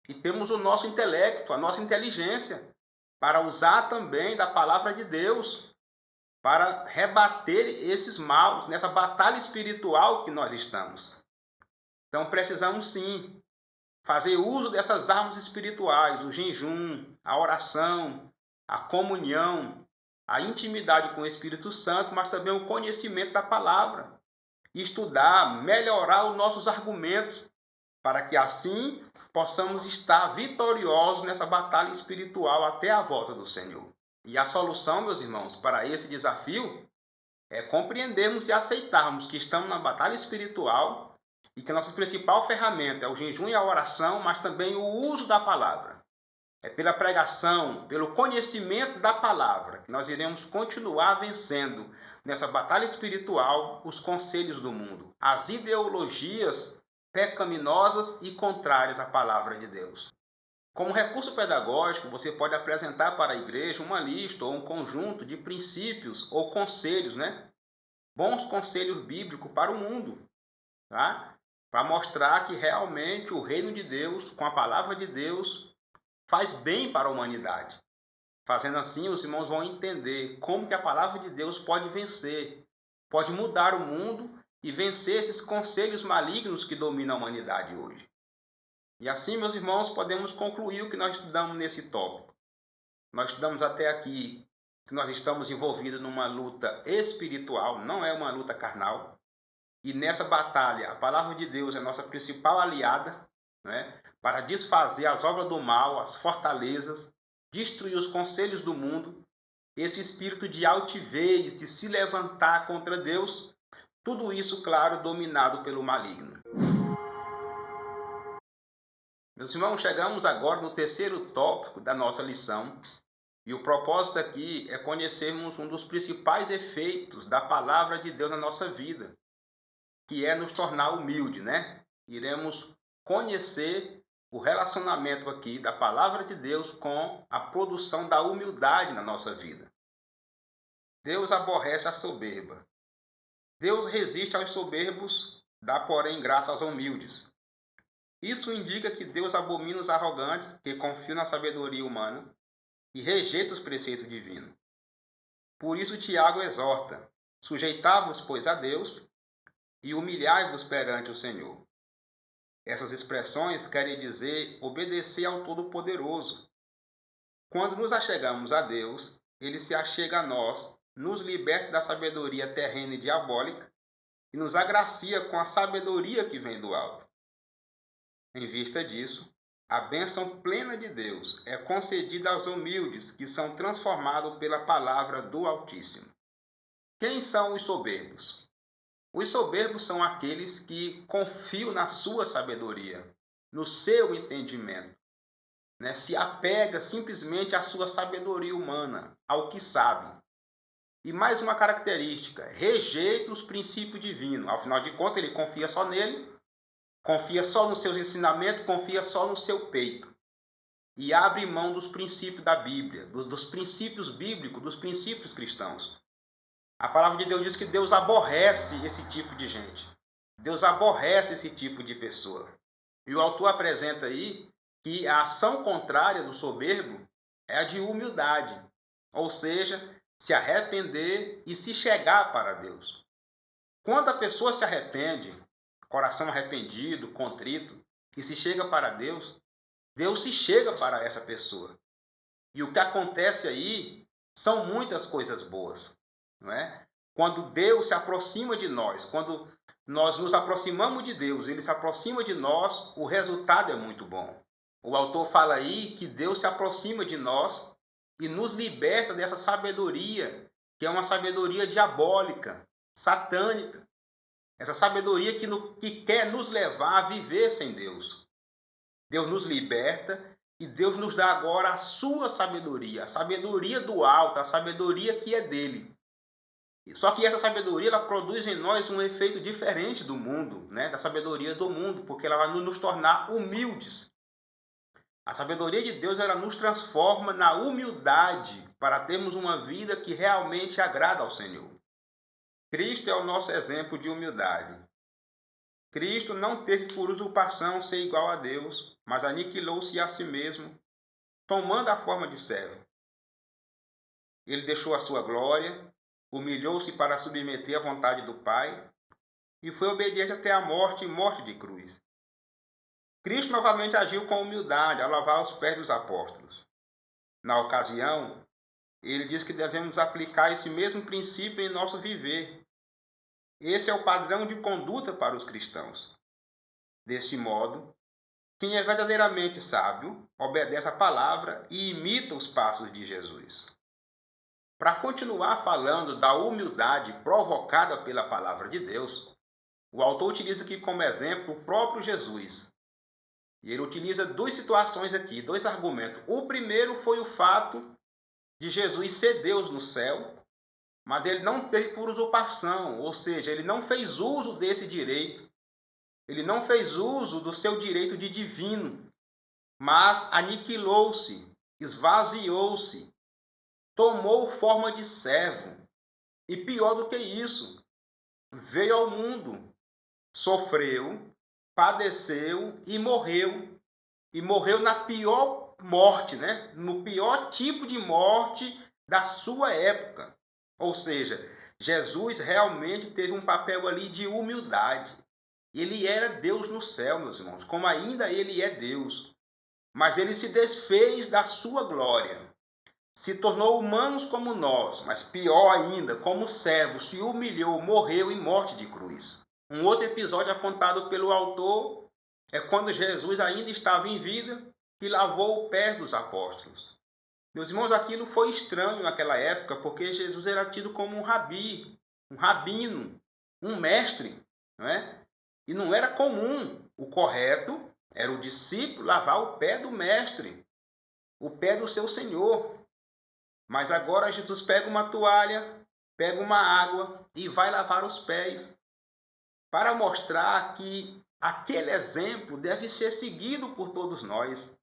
A: e temos o nosso intelecto, a nossa inteligência, para usar também da palavra de Deus, para rebater esses maus, nessa batalha espiritual que nós estamos. Então precisamos sim fazer uso dessas armas espirituais, o jejum, a oração, a comunhão, a intimidade com o Espírito Santo, mas também o conhecimento da palavra. Estudar, melhorar os nossos argumentos, para que assim possamos estar vitoriosos nessa batalha espiritual até a volta do Senhor. E a solução, meus irmãos, para esse desafio é compreendermos e aceitarmos que estamos na batalha espiritual e que a nossa principal ferramenta é o jejum e a oração, mas também o uso da palavra. É pela pregação, pelo conhecimento da palavra, que nós iremos continuar vencendo nessa batalha espiritual os conselhos do mundo, as ideologias pecaminosas e contrárias à palavra de Deus. Como recurso pedagógico, você pode apresentar para a igreja uma lista ou um conjunto de princípios ou conselhos, né? Bons conselhos bíblicos para o mundo, tá? Para mostrar que realmente o reino de Deus, com a palavra de Deus, faz bem para a humanidade. Fazendo assim, os irmãos vão entender como que a palavra de Deus pode vencer, pode mudar o mundo e vencer esses conselhos malignos que dominam a humanidade hoje. E assim, meus irmãos, podemos concluir o que nós estudamos nesse tópico. Nós estudamos até aqui que nós estamos envolvidos numa luta espiritual, não é uma luta carnal. E nessa batalha, a palavra de Deus é a nossa principal aliada, né, para desfazer as obras do mal, as fortalezas, destruir os conselhos do mundo, esse espírito de altivez, de se levantar contra Deus, tudo isso, claro, dominado pelo maligno. Meus irmãos, chegamos agora no terceiro tópico da nossa lição, e o propósito aqui é conhecermos um dos principais efeitos da palavra de Deus na nossa vida, que é nos tornar humilde, né? Iremos conhecer o relacionamento aqui da palavra de Deus com a produção da humildade na nossa vida. Deus aborrece a soberba. Deus resiste aos soberbos, dá, porém, graça aos humildes. Isso indica que Deus abomina os arrogantes que confiam na sabedoria humana e rejeita os preceitos divinos. Por isso Tiago exorta: sujeitai-vos, pois, a Deus e humilhai-vos perante o Senhor. Essas expressões querem dizer obedecer ao Todo-Poderoso. Quando nos achegamos a Deus, Ele se achega a nós, nos liberta da sabedoria terrena e diabólica e nos agracia com a sabedoria que vem do alto. Em vista disso, a bênção plena de Deus é concedida aos humildes que são transformados pela palavra do Altíssimo. Quem são os soberbos? Os soberbos são aqueles que confiam na sua sabedoria, no seu entendimento, né? Se apega simplesmente à sua sabedoria humana, ao que sabe. E mais uma característica, rejeita os princípios divinos. Afinal de contas, ele confia só nele, confia só nos seus ensinamentos, confia só no seu peito. E abre mão dos princípios da Bíblia, dos princípios bíblicos, dos princípios cristãos. A palavra de Deus diz que Deus aborrece esse tipo de gente. Deus aborrece esse tipo de pessoa. E o autor apresenta aí que a ação contrária do soberbo é a de humildade. Ou seja, se arrepender e se chegar para Deus. Quando a pessoa se arrepende, coração arrependido, contrito, e se chega para Deus, Deus se chega para essa pessoa. E o que acontece aí são muitas coisas boas. Não é? Quando Deus se aproxima de nós, quando nós nos aproximamos de Deus, Ele se aproxima de nós, o resultado é muito bom. O autor fala aí que Deus se aproxima de nós e nos liberta dessa sabedoria, que é uma sabedoria diabólica, satânica. Essa sabedoria que quer nos levar a viver sem Deus. Deus nos liberta e Deus nos dá agora a sua sabedoria, a sabedoria do alto, a sabedoria que é dele. Só que essa sabedoria ela produz em nós um efeito diferente do mundo, né? Da sabedoria do mundo, porque ela vai nos tornar humildes. A sabedoria de Deus ela nos transforma na humildade para termos uma vida que realmente agrada ao Senhor. Cristo é o nosso exemplo de humildade. Cristo não teve por usurpação ser igual a Deus, mas aniquilou-se a si mesmo, tomando a forma de servo. Ele deixou a sua glória, humilhou-se para submeter à vontade do Pai e foi obediente até a morte e morte de cruz. Cristo novamente agiu com humildade ao lavar os pés dos apóstolos. Na ocasião, ele diz que devemos aplicar esse mesmo princípio em nosso viver. Esse é o padrão de conduta para os cristãos. Desse modo, quem é verdadeiramente sábio obedece à palavra e imita os passos de Jesus. Para continuar falando da humildade provocada pela palavra de Deus, o autor utiliza aqui como exemplo o próprio Jesus. E ele utiliza duas situações aqui, dois argumentos. O primeiro foi o fato de Jesus ser Deus no céu, mas ele não teve por usurpação, ou seja, ele não fez uso desse direito. Ele não fez uso do seu direito de divino, mas aniquilou-se, esvaziou-se, tomou forma de servo. E pior do que isso, veio ao mundo, sofreu, padeceu e morreu. E morreu na pior morte, né? No pior tipo de morte da sua época. Ou seja, Jesus realmente teve um papel ali de humildade. Ele era Deus no céu, meus irmãos, como ainda ele é Deus. Mas ele se desfez da sua glória. Se tornou humanos como nós, mas pior ainda, como servo, se humilhou, morreu em morte de cruz. Um outro episódio apontado pelo autor é quando Jesus ainda estava em vida e lavou o pé dos apóstolos. Meus irmãos, aquilo foi estranho naquela época, porque Jesus era tido como um rabi, um rabino, um mestre, não é? E não era comum. O correto era o discípulo lavar o pé do mestre, o pé do seu Senhor. Mas agora Jesus pega uma toalha, pega uma água e vai lavar os pés, para mostrar que aquele exemplo deve ser seguido por todos nós.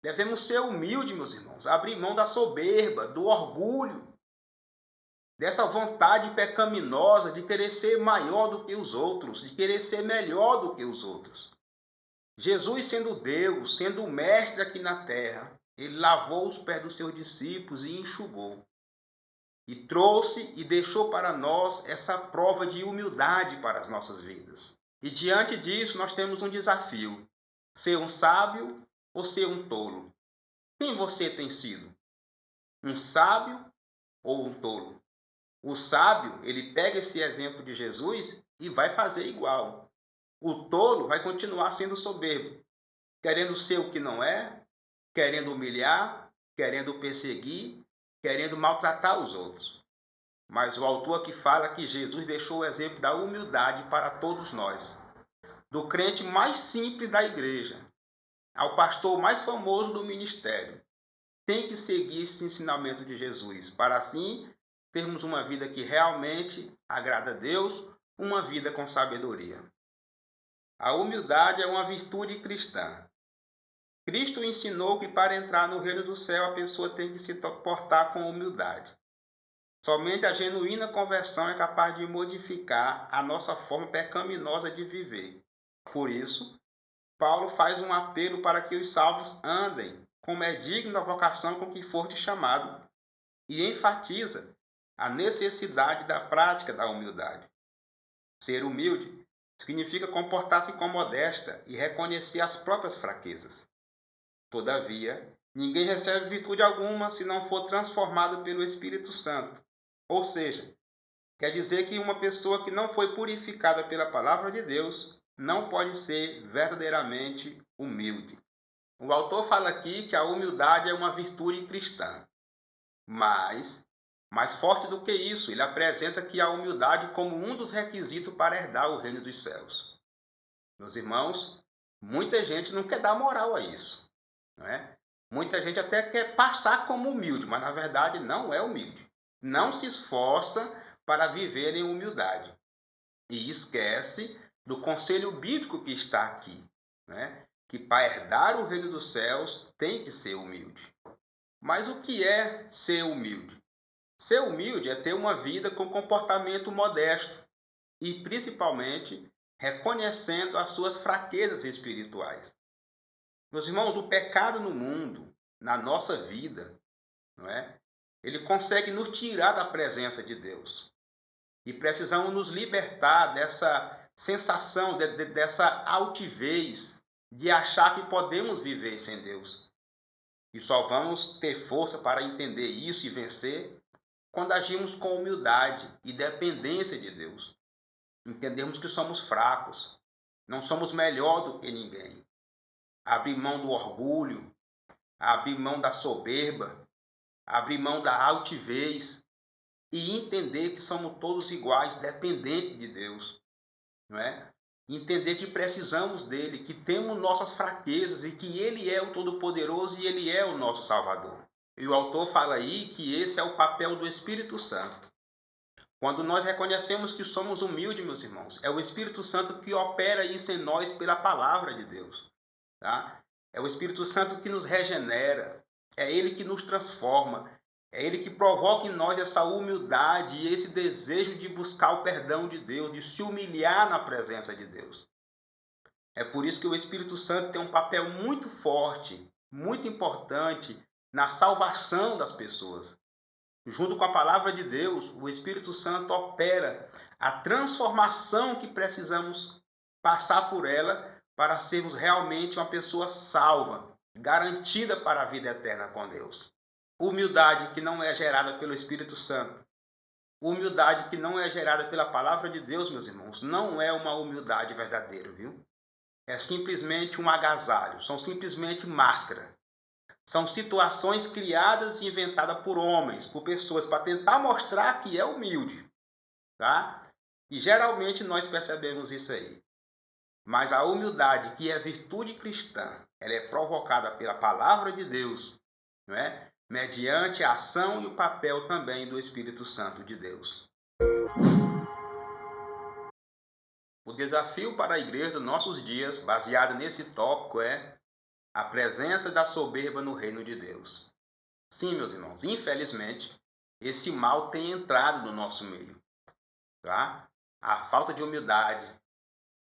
A: Devemos ser humildes, meus irmãos, abrir mão da soberba, do orgulho, dessa vontade pecaminosa de querer ser maior do que os outros, de querer ser melhor do que os outros. Jesus, sendo Deus, sendo o mestre aqui na terra, ele lavou os pés dos seus discípulos e enxugou. E trouxe e deixou para nós essa prova de humildade para as nossas vidas. E diante disso, nós temos um desafio: ser um sábio ou ser um tolo? Quem você tem sido? Um sábio ou um tolo? O sábio, ele pega esse exemplo de Jesus e vai fazer igual. O tolo vai continuar sendo soberbo, querendo ser o que não é, querendo humilhar, querendo perseguir, querendo maltratar os outros. Mas o autor aqui fala que Jesus deixou o exemplo da humildade para todos nós. Do crente mais simples da igreja ao pastor mais famoso do ministério. Tem que seguir esse ensinamento de Jesus, para assim termos uma vida que realmente agrada a Deus, uma vida com sabedoria. A humildade é uma virtude cristã. Cristo ensinou que para entrar no reino do céu a pessoa tem que se portar com humildade. Somente a genuína conversão é capaz de modificar a nossa forma pecaminosa de viver. Por isso, Paulo faz um apelo para que os salvos andem como é digno da vocação com que foste chamado e enfatiza a necessidade da prática da humildade. Ser humilde significa comportar-se com modéstia e reconhecer as próprias fraquezas. Todavia, ninguém recebe virtude alguma se não for transformado pelo Espírito Santo. Ou seja, quer dizer que uma pessoa que não foi purificada pela palavra de Deus não pode ser verdadeiramente humilde. O autor fala aqui que a humildade é uma virtude cristã, mas, mais forte do que isso, ele apresenta que a humildade como um dos requisitos para herdar o reino dos céus. Meus irmãos, muita gente não quer dar moral a isso, não é? Muita gente até quer passar como humilde, mas na verdade não é humilde. Não se esforça para viver em humildade. E esquece do conselho bíblico que está aqui, né? Que para herdar o reino dos céus tem que ser humilde. Mas o que é ser humilde? Ser humilde é ter uma vida com comportamento modesto e, principalmente, reconhecendo as suas fraquezas espirituais. Meus irmãos, o pecado no mundo, na nossa vida, não é? Ele consegue nos tirar da presença de Deus. E precisamos nos libertar dessa sensação, dessa altivez de achar que podemos viver sem Deus. E só vamos ter força para entender isso e vencer quando agimos com humildade e dependência de Deus. Entendemos que somos fracos, não somos melhor do que ninguém. Abrir mão do orgulho, abrir mão da soberba, abrir mão da altivez e entender que somos todos iguais, dependentes de Deus, não é? Entender que precisamos dele, que temos nossas fraquezas e que ele é o Todo-Poderoso e ele é o nosso Salvador. E o autor fala aí que esse é o papel do Espírito Santo. Quando nós reconhecemos que somos humildes, meus irmãos, é o Espírito Santo que opera isso em nós pela palavra de Deus. Tá? É o Espírito Santo que nos regenera, é ele que nos transforma, é ele que provoca em nós essa humildade e esse desejo de buscar o perdão de Deus, de se humilhar na presença de Deus. É por isso que o Espírito Santo tem um papel muito forte, muito importante na salvação das pessoas. Junto com a palavra de Deus, o Espírito Santo opera a transformação que precisamos passar por ela para sermos realmente uma pessoa salva, garantida para a vida eterna com Deus. Humildade que não é gerada pelo Espírito Santo. Humildade que não é gerada pela palavra de Deus, meus irmãos, não é uma humildade verdadeira, viu? É simplesmente um agasalho, são simplesmente máscara. São situações criadas e inventadas por homens, por pessoas, para tentar mostrar que é humilde, tá? E geralmente nós percebemos isso aí. Mas a humildade, que é virtude cristã, ela é provocada pela palavra de Deus, não é? Mediante a ação e o papel também do Espírito Santo de Deus. O desafio para a igreja dos nossos dias, baseado nesse tópico, é a presença da soberba no reino de Deus. Sim, meus irmãos, infelizmente, esse mal tem entrado no nosso meio. Tá? A falta de humildade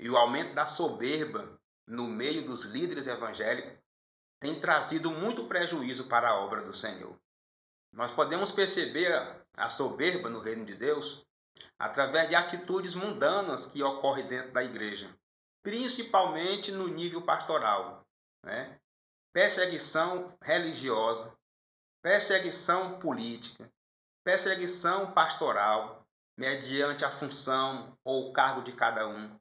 A: e o aumento da soberba no meio dos líderes evangélicos tem trazido muito prejuízo para a obra do Senhor. Nós podemos perceber a soberba no reino de Deus através de atitudes mundanas que ocorrem dentro da igreja, principalmente no nível pastoral, né? Perseguição religiosa, perseguição política, perseguição pastoral, mediante a função ou o cargo de cada um.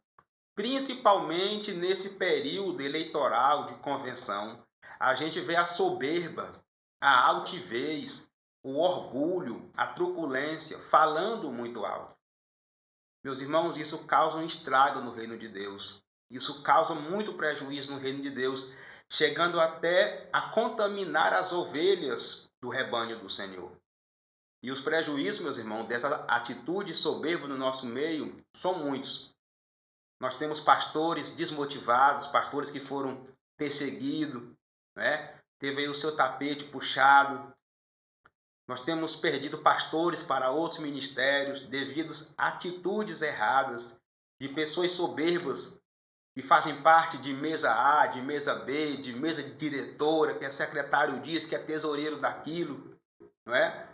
A: Principalmente nesse período eleitoral de convenção, a gente vê a soberba, a altivez, o orgulho, a truculência, falando muito alto. Meus irmãos, isso causa um estrago no reino de Deus. Isso causa muito prejuízo no reino de Deus, chegando até a contaminar as ovelhas do rebanho do Senhor. E os prejuízos, meus irmãos, dessa atitude soberba no nosso meio são muitos. Nós temos pastores desmotivados, pastores que foram perseguidos, né? Teve aí o seu tapete puxado. Nós temos perdido pastores para outros ministérios devido a atitudes erradas de pessoas soberbas que fazem parte de mesa A, de mesa B, de mesa de diretora, que é secretário disso, que é tesoureiro daquilo, não é?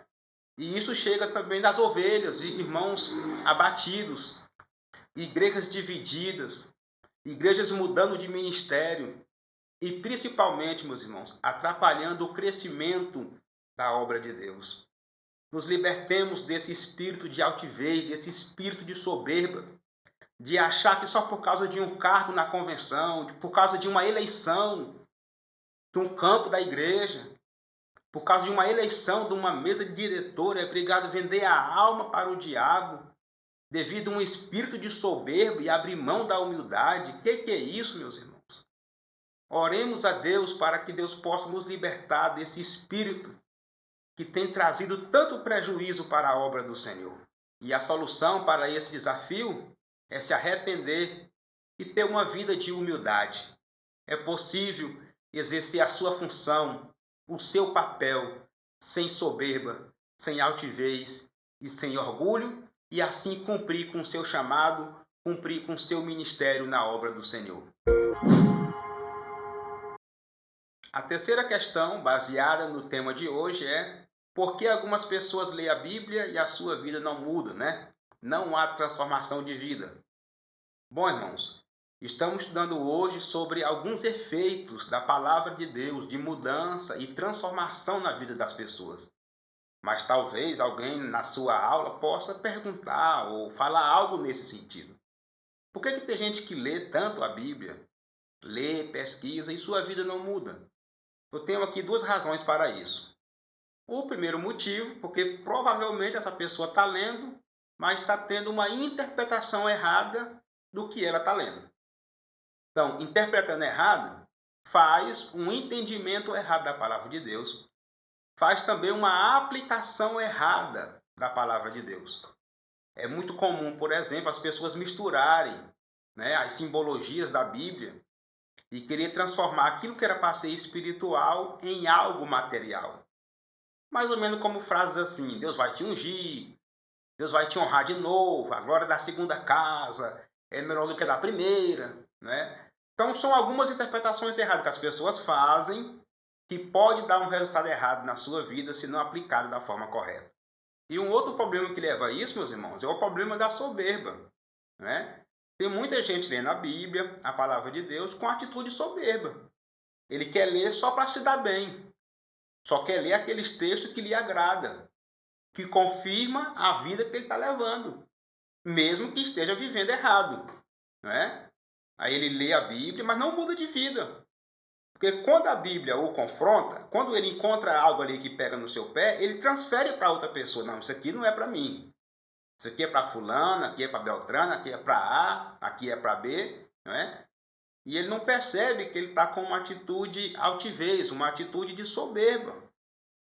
A: E isso chega também das ovelhas e irmãos abatidos, igrejas divididas, igrejas mudando de ministério e principalmente, meus irmãos, atrapalhando o crescimento da obra de Deus. Nos libertemos desse espírito de altivez, desse espírito de soberba, de achar que só por causa de um cargo na convenção, por causa de uma eleição de um campo da igreja, por causa de uma eleição de uma mesa de diretor, é obrigado a vender a alma para o diabo, devido a um espírito de soberba e abrir mão da humildade. O que é isso, meus irmãos? Oremos a Deus para que Deus possa nos libertar desse espírito que tem trazido tanto prejuízo para a obra do Senhor. E a solução para esse desafio é se arrepender e ter uma vida de humildade. É possível exercer a sua função, o seu papel, sem soberba, sem altivez e sem orgulho, e assim cumprir com o seu chamado, cumprir com o seu ministério na obra do Senhor. A terceira questão, baseada no tema de hoje, é por que algumas pessoas leem a Bíblia e a sua vida não muda, né? Não há transformação de vida. Bom, irmãos, estamos estudando hoje sobre alguns efeitos da palavra de Deus, de mudança e transformação na vida das pessoas. Mas talvez alguém na sua aula possa perguntar ou falar algo nesse sentido. Por que tem gente que lê tanto a Bíblia, lê, pesquisa e sua vida não muda? Eu tenho aqui duas razões para isso. O primeiro motivo, porque provavelmente essa pessoa está lendo, mas está tendo uma interpretação errada do que ela está lendo. Então, interpretando errado, faz um entendimento errado da palavra de Deus, faz também uma aplicação errada da palavra de Deus. É muito comum, por exemplo, as pessoas misturarem, né, as simbologias da Bíblia e querer transformar aquilo que era para ser espiritual em algo material. Mais ou menos como frases assim: Deus vai te ungir, Deus vai te honrar de novo, a glória da segunda casa é melhor do que a da primeira, né? Então são algumas interpretações erradas que as pessoas fazem que pode dar um resultado errado na sua vida se não aplicado da forma correta. E um outro problema que leva a isso, meus irmãos, é o problema da soberba, né? Tem muita gente lendo a Bíblia, a palavra de Deus, com atitude soberba. Ele quer ler só para se dar bem. Só quer ler aqueles textos que lhe agrada, que confirma a vida que ele está levando, mesmo que esteja vivendo errado, né? Aí ele lê a Bíblia, mas não muda de vida. Porque quando a Bíblia o confronta, quando ele encontra algo ali que pega no seu pé, ele transfere para outra pessoa. Não, isso aqui não é para mim. Isso aqui é para fulano, aqui é para Beltrano, aqui é para A, aqui é para B, né? E ele não percebe que ele está com uma atitude altivez, uma atitude de soberba,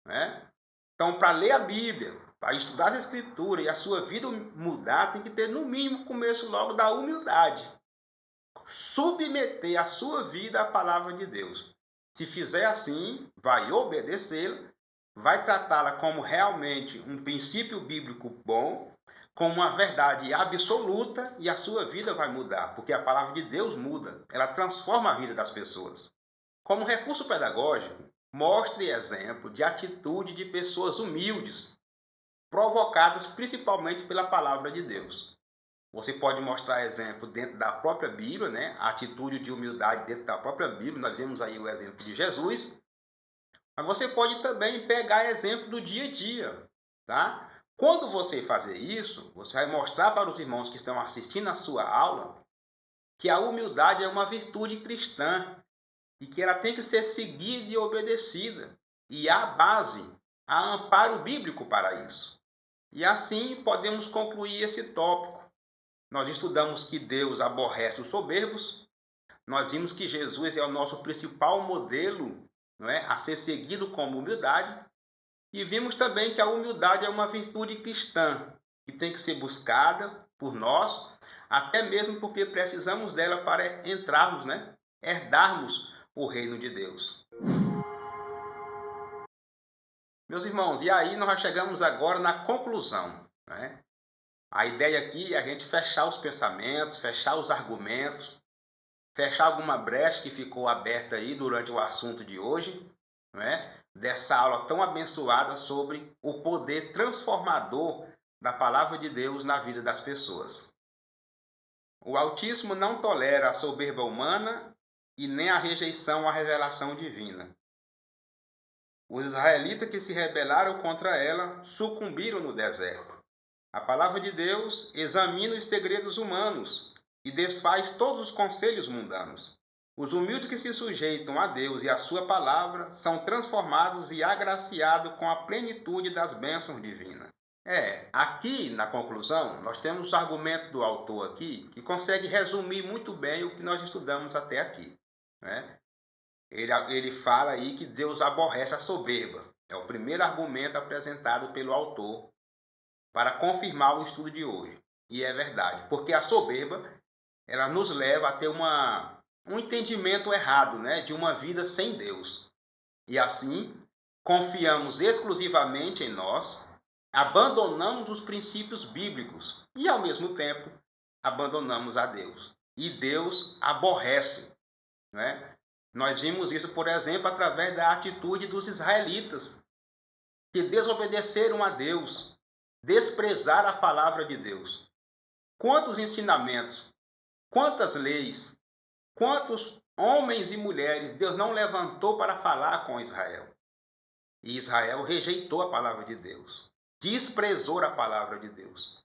A: né? Então, para ler a Bíblia, para estudar as Escrituras e a sua vida mudar, tem que ter, no mínimo, começo logo da humildade. Submeter a sua vida à palavra de Deus. Se fizer assim, vai obedecê-la, vai tratá-la como realmente um princípio bíblico bom, como uma verdade absoluta e a sua vida vai mudar, porque a palavra de Deus muda, ela transforma a vida das pessoas. Como recurso pedagógico, mostre exemplo de atitude de pessoas humildes, provocadas principalmente pela palavra de Deus. Você pode mostrar exemplo dentro da própria Bíblia, né? A atitude de humildade dentro da própria Bíblia, nós vemos aí o exemplo de Jesus, mas você pode também pegar exemplo do dia a dia, tá? Quando você fazer isso, você vai mostrar para os irmãos que estão assistindo a sua aula que a humildade é uma virtude cristã e que ela tem que ser seguida e obedecida. E há base, há amparo bíblico para isso. E assim podemos concluir esse tópico. Nós estudamos que Deus aborrece os soberbos. Nós vimos que Jesus é o nosso principal modelo, não é, a ser seguido como humildade. E vimos também que a humildade é uma virtude cristã que tem que ser buscada por nós, até mesmo porque precisamos dela para entrarmos, né, herdarmos o reino de Deus. Meus irmãos, e aí nós chegamos agora na conclusão, né? A ideia aqui é a gente fechar os pensamentos, fechar os argumentos, fechar alguma brecha que ficou aberta aí durante o assunto de hoje, não é? Dessa aula tão abençoada sobre o poder transformador da palavra de Deus na vida das pessoas. O Altíssimo não tolera a soberba humana e nem a rejeição à revelação divina. Os israelitas que se rebelaram contra ela sucumbiram no deserto. A palavra de Deus examina os segredos humanos e desfaz todos os conselhos mundanos. Os humildes que se sujeitam a Deus e à sua palavra são transformados e agraciados com a plenitude das bênçãos divinas. Aqui na conclusão, nós temos o argumento do autor aqui, que consegue resumir muito bem o que nós estudamos até aqui, né? Ele fala aí que Deus aborrece a soberba. É o primeiro argumento apresentado pelo autor para confirmar o estudo de hoje. E é verdade, porque a soberba, ela nos leva a ter um entendimento errado, né, de uma vida sem Deus. E assim, confiamos exclusivamente em nós, abandonamos os princípios bíblicos e, ao mesmo tempo, abandonamos a Deus. E Deus aborrece, né? Nós vimos isso, por exemplo, através da atitude dos israelitas, que desobedeceram a Deus, desprezaram a palavra de Deus. Quantos ensinamentos, quantas leis, quantos homens e mulheres Deus não levantou para falar com Israel. E Israel rejeitou a palavra de Deus, desprezou a palavra de Deus.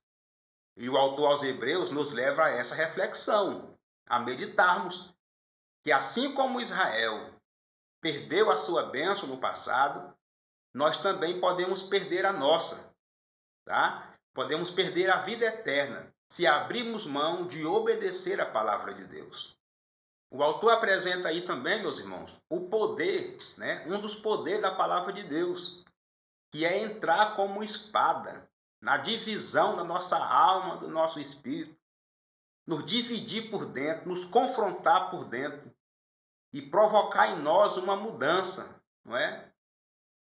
A: E o autor aos Hebreus nos leva a essa reflexão, a meditarmos que assim como Israel perdeu a sua bênção no passado, nós também podemos perder a nossa, tá? Podemos perder a vida eterna se abrirmos mão de obedecer a palavra de Deus. O autor apresenta aí também, meus irmãos, o poder, né? Um dos poderes da palavra de Deus, que é entrar como espada na divisão da nossa alma, do nosso espírito, nos dividir por dentro, nos confrontar por dentro e provocar em nós uma mudança, não é?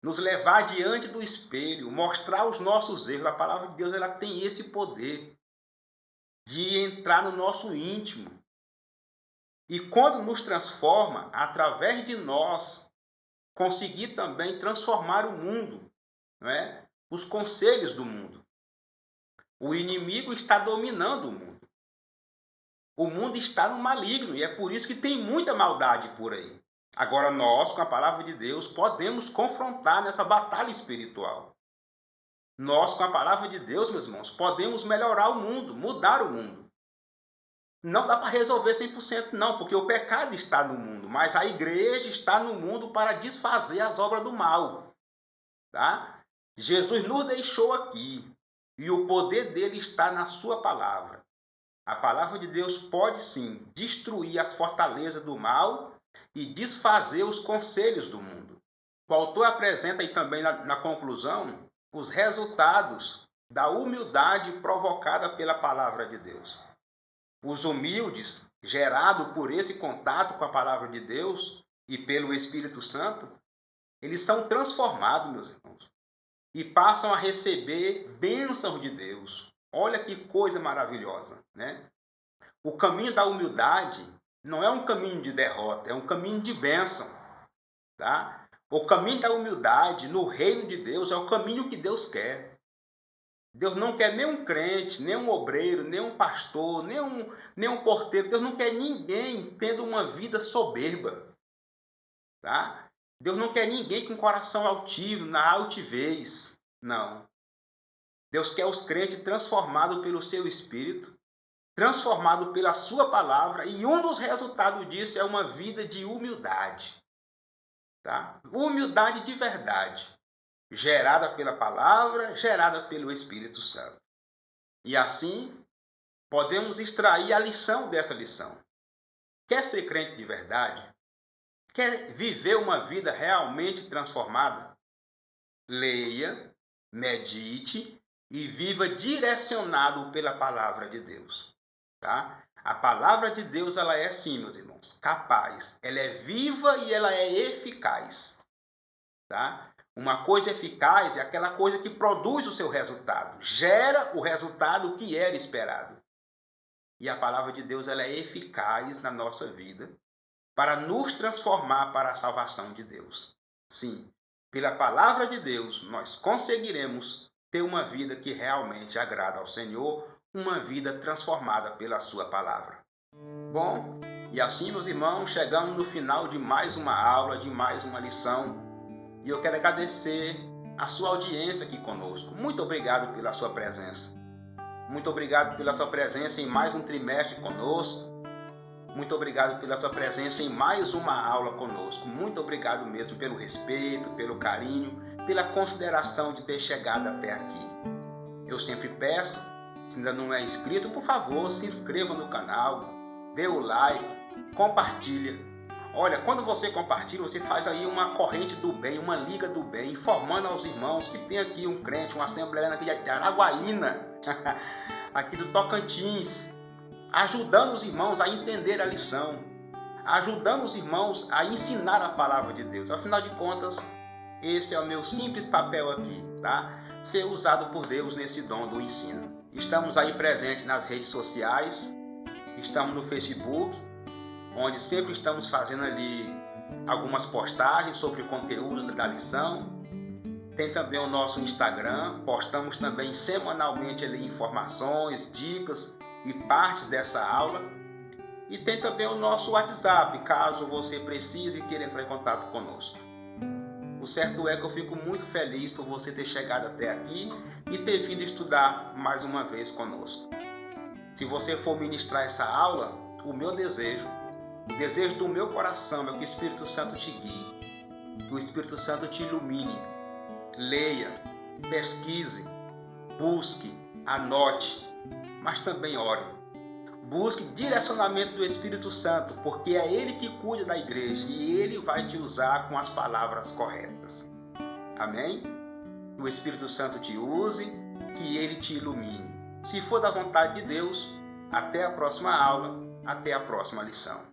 A: Nos levar diante do espelho, mostrar os nossos erros. A palavra de Deus, ela tem esse poder de entrar no nosso íntimo. E quando nos transforma, através de nós, conseguir também transformar o mundo, não é? Os conselhos do mundo. O inimigo está dominando o mundo. O mundo está no maligno e é por isso que tem muita maldade por aí. Agora nós, com a palavra de Deus, podemos confrontar nessa batalha espiritual. Nós, com a palavra de Deus, meus irmãos, podemos melhorar o mundo, mudar o mundo. Não dá para resolver 100% não, porque o pecado está no mundo, mas a igreja está no mundo para desfazer as obras do mal. Tá? Jesus nos deixou aqui e o poder dele está na sua palavra. A palavra de Deus pode sim destruir as fortalezas do mal e desfazer os conselhos do mundo. O autor apresenta aí também na conclusão os resultados da humildade provocada pela palavra de Deus. Os humildes, gerados por esse contato com a palavra de Deus e pelo Espírito Santo, eles são transformados, meus irmãos, e passam a receber bênçãos de Deus, Olha que coisa maravilhosa, né? O caminho da humildade não é um caminho de derrota, é um caminho de bênção, tá? O caminho da humildade no reino de Deus é o caminho que Deus quer. Deus não quer nem um crente, nem um obreiro, nem um pastor, nem um porteiro. Deus não quer ninguém tendo uma vida soberba, tá? Deus não quer ninguém com coração altivo, na altivez. Não. Deus quer os crentes transformados pelo seu Espírito, transformados pela sua palavra, e um dos resultados disso é uma vida de humildade. Tá? Humildade de verdade, gerada pela palavra, gerada pelo Espírito Santo. E assim, podemos extrair a lição dessa lição. Quer ser crente de verdade? Quer viver uma vida realmente transformada? Leia, medite e viva direcionado pela palavra de Deus. Tá? A palavra de Deus, ela é sim, meus irmãos, capaz. Ela é viva e ela é eficaz. Tá? Uma coisa eficaz é aquela coisa que produz o seu resultado, gera o resultado que era esperado. E a palavra de Deus, ela é eficaz na nossa vida para nos transformar para a salvação de Deus. Sim, pela palavra de Deus, nós conseguiremos ter uma vida que realmente agrada ao Senhor, uma vida transformada pela sua palavra. Bom, e assim, meus irmãos, chegamos no final de mais uma aula, de mais uma lição. E eu quero agradecer a sua audiência aqui conosco. Muito obrigado pela sua presença. Muito obrigado pela sua presença em mais um trimestre conosco. Muito obrigado pela sua presença em mais uma aula conosco. Muito obrigado mesmo pelo respeito, pelo carinho, pela consideração de ter chegado até aqui. Eu sempre peço, se ainda não é inscrito, por favor, se inscreva no canal, dê o like, compartilha. Olha, quando você compartilha, você faz aí uma corrente do bem, uma liga do bem, informando aos irmãos que tem aqui um crente, um assembleano aqui de Araguaína, aqui do Tocantins, ajudando os irmãos a entender a lição, ajudando os irmãos a ensinar a palavra de Deus. Afinal de contas, esse é o meu simples papel aqui, tá? Ser usado por Deus nesse dom do ensino. Estamos aí presentes nas redes sociais, estamos no Facebook, onde sempre estamos fazendo ali algumas postagens sobre o conteúdo da lição. Tem também o nosso Instagram, postamos também semanalmente ali informações, dicas e partes dessa aula. E tem também o nosso WhatsApp, caso você precise e queira entrar em contato conosco. O certo é que eu fico muito feliz por você ter chegado até aqui e ter vindo estudar mais uma vez conosco. Se você for ministrar essa aula, o meu desejo, o desejo do meu coração é que o Espírito Santo te guie, que o Espírito Santo te ilumine. Leia, pesquise, busque, anote, mas também ore. Busque direcionamento do Espírito Santo, porque é Ele que cuida da igreja e Ele vai te usar com as palavras corretas. Amém? Que o Espírito Santo te use, que Ele te ilumine. Se for da vontade de Deus, até a próxima aula, até a próxima lição.